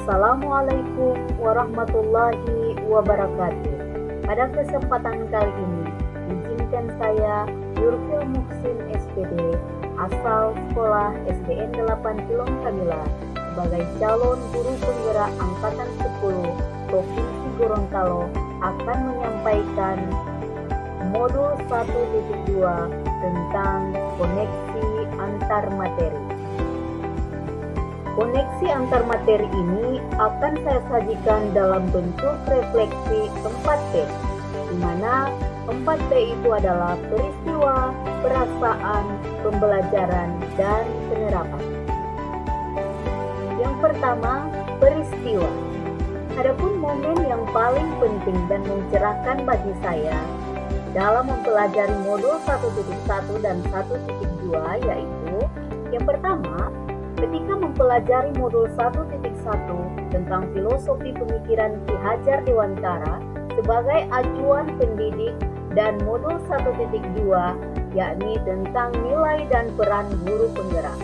Assalamualaikum warahmatullahi wabarakatuh. Pada kesempatan kali ini, izinkan saya Yurfil Muhsin SPD, asal sekolah SDN 8 Kilong Kamila, sebagai calon guru penggerak Angkatan 10 Provinsi Gorontalo akan menyampaikan modul 1.2 tentang koneksi antar materi. Koneksi antar materi ini akan saya sajikan dalam bentuk refleksi 4P, di mana 4P itu adalah peristiwa, perasaan, pembelajaran, dan penerapan. Yang pertama, peristiwa. Adapun momen yang paling penting dan mencerahkan bagi saya dalam mempelajari modul 1.1 dan 1.2 yaitu yang pertama, ketika mempelajari modul 1.1 tentang filosofi pemikiran Ki Hajar Dewantara sebagai acuan pendidik dan modul 1.2 yakni tentang nilai dan peran guru penggerak.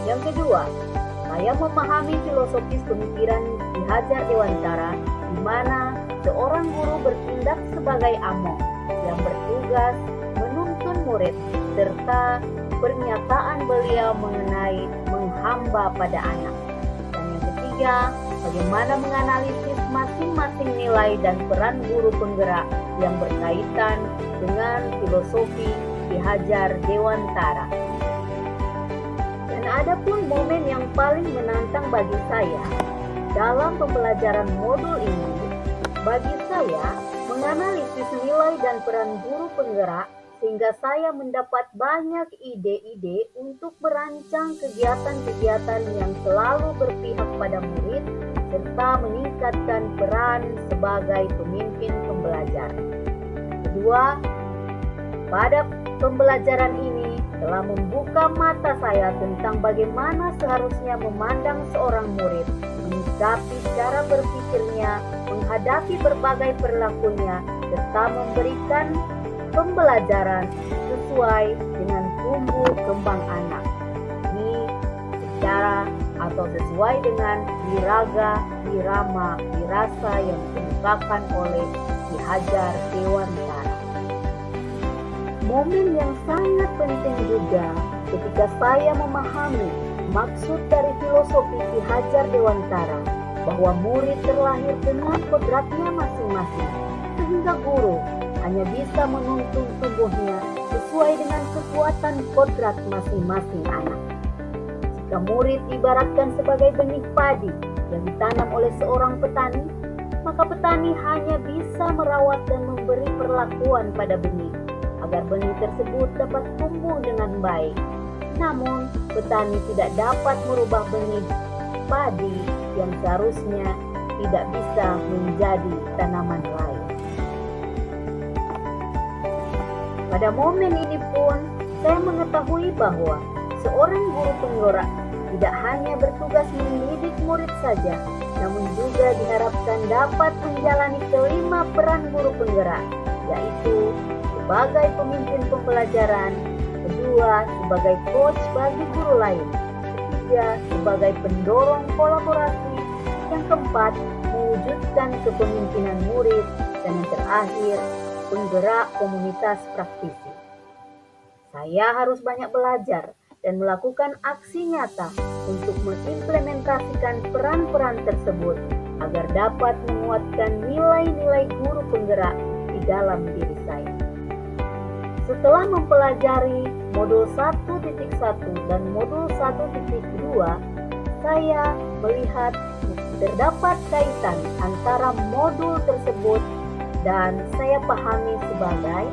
Yang kedua, saya memahami filosofis pemikiran Ki Hajar Dewantara di mana seorang guru bertindak sebagai among yang bertugas menuntun murid serta pernyataan beliau mengenai menghamba pada anak. Dan yang ketiga, bagaimana menganalisis masing-masing nilai dan peran guru penggerak yang berkaitan dengan filosofi Ki Hajar Dewantara. Dan ada pun momen yang paling menantang bagi saya dalam pembelajaran modul ini, bagi saya menganalisis nilai dan peran guru penggerak sehingga saya mendapat banyak ide-ide untuk merancang kegiatan-kegiatan yang selalu berpihak pada murid serta meningkatkan peran sebagai pemimpin pembelajar. Kedua, pada pembelajaran ini telah membuka mata saya tentang bagaimana seharusnya memandang seorang murid, menyikapi cara berpikirnya, menghadapi berbagai perilakunya, serta memberikan pembelajaran sesuai dengan tumbuh kembang anak. Ini secara atau sesuai dengan iraga, irama, irasa yang dikemukakan oleh Ki Hajar Dewantara. Momen yang sangat penting juga ketika saya memahami maksud dari filosofi Ki Hajar Dewantara bahwa murid terlahir dengan kodratnya masing-masing, sehingga guru hanya bisa menuntun tubuhnya sesuai dengan kekuatan kodrat masing-masing anak. Jika murid ibaratkan sebagai benih padi yang ditanam oleh seorang petani, maka petani hanya bisa merawat dan memberi perlakuan pada benih agar benih tersebut dapat tumbuh dengan baik. Namun, petani tidak dapat merubah benih padi yang seharusnya tidak bisa menjadi tanaman lain. Pada momen ini pun, saya mengetahui bahwa seorang guru penggerak tidak hanya bertugas mendidik murid saja, namun juga diharapkan dapat menjalani kelima peran guru penggerak, yaitu sebagai pemimpin pembelajaran, kedua sebagai coach bagi guru lain, ketiga sebagai pendorong kolaborasi, yang keempat mewujudkan kepemimpinan murid, dan yang terakhir penggerak komunitas praktisi. Saya harus banyak belajar dan melakukan aksi nyata untuk mengimplementasikan peran-peran tersebut agar dapat menguatkan nilai-nilai guru penggerak di dalam diri saya. Setelah mempelajari modul 1.1 dan modul 1.2, saya melihat terdapat kaitan antara modul tersebut dan saya pahami sebagai,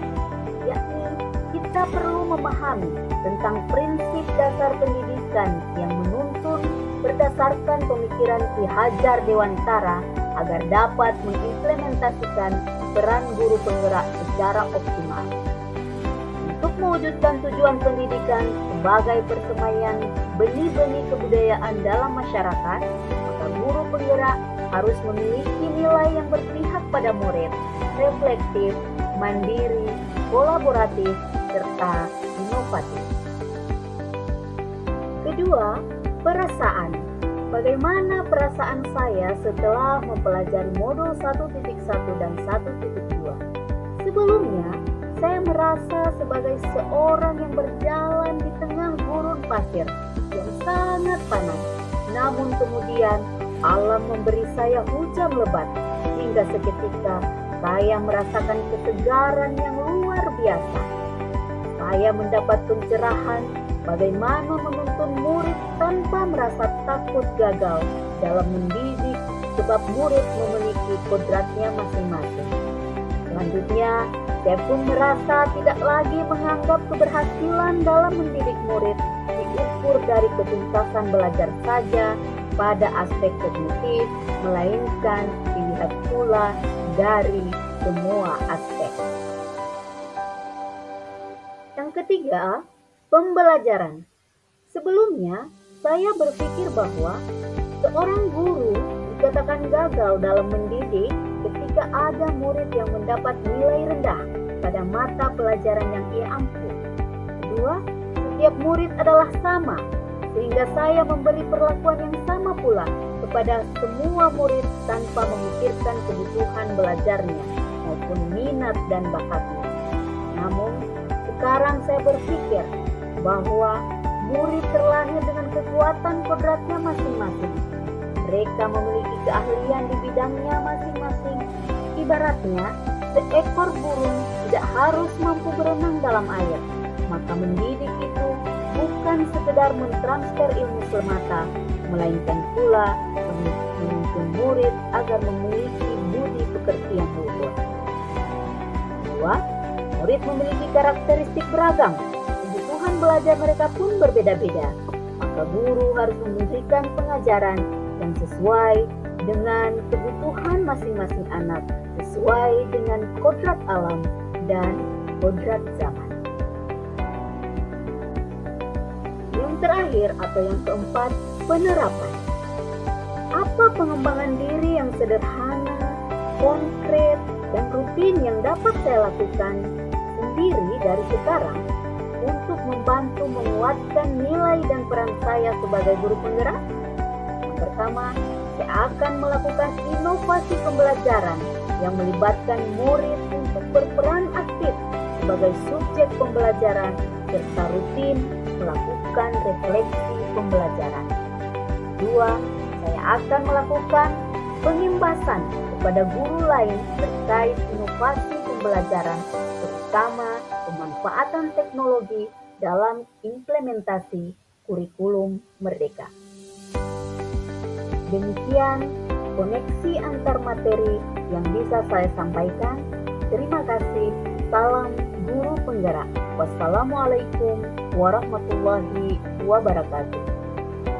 yakni kita perlu memahami tentang prinsip dasar pendidikan yang menuntun berdasarkan pemikiran Ki Hajar Dewantara agar dapat mengimplementasikan peran guru penggerak secara optimal. Untuk mewujudkan tujuan pendidikan sebagai persemaian benih-benih kebudayaan dalam masyarakat, maka guru penggerak harus memiliki nilai yang berpihak pada murid, reflektif, mandiri, kolaboratif, serta inovatif. Kedua, perasaan. bagaimana perasaan saya setelah mempelajari modul 1.1 dan 1.2. Sebelumnya, saya merasa sebagai seorang yang berjalan di tengah gurun pasir yang sangat panas. Namun kemudian alam memberi saya hujan lebat hingga seketika saya merasakan kesegaran yang luar biasa. Saya mendapat pencerahan bagaimana menuntun murid tanpa merasa takut gagal dalam mendidik sebab murid memiliki kodratnya masing-masing. Selanjutnya, saya pun merasa tidak lagi menganggap keberhasilan dalam mendidik murid diukur dari ketuntasan belajar saja pada aspek kognitif, melainkan dilihat pula dari semua aspek. Yang ketiga, pembelajaran. Sebelumnya, saya berpikir bahwa seorang guru dikatakan gagal dalam mendidik ketika ada murid yang mendapat nilai rendah pada mata pelajaran yang ia ampu. Kedua, setiap murid adalah sama, sehingga saya memberi perlakuan yang sama pula kepada semua murid tanpa memikirkan kebutuhan belajarnya maupun minat dan bakatnya. Namun, sekarang saya berpikir bahwa murid terlahir dengan kekuatan kodratnya masing-masing. Mereka memiliki keahlian di bidangnya masing-masing. Ibaratnya, seekor burung tidak harus mampu berenang dalam air. Maka mendidik itu bukan sekedar mentransfer ilmu semata, melainkan pula menuntun murid agar memiliki budi pekerti yang luhur. Kedua, murid memiliki karakteristik beragam. Kebutuhan belajar mereka pun berbeda-beda. Maka guru harus memberikan pengajaran yang sesuai dengan kebutuhan masing-masing anak, sesuai dengan kodrat alam dan kodrat zaman. Yang terakhir atau yang keempat, penerapan. Apa pengembangan diri yang sederhana, konkret, dan rutin yang dapat saya lakukan sendiri dari sekarang untuk membantu menguatkan nilai dan peran saya sebagai guru penggerak? Pertama, saya akan melakukan inovasi pembelajaran yang melibatkan murid untuk berperan aktif sebagai subjek pembelajaran serta rutin melakukan refleksi pembelajaran. Kedua, saya akan melakukan pengimbasan kepada guru lain terkait inovasi pembelajaran, terutama pemanfaatan teknologi dalam implementasi kurikulum Merdeka. Demikian koneksi antar materi yang bisa saya sampaikan. Terima kasih. Salam guru penggerak. Wassalamualaikum warahmatullahi wabarakatuh.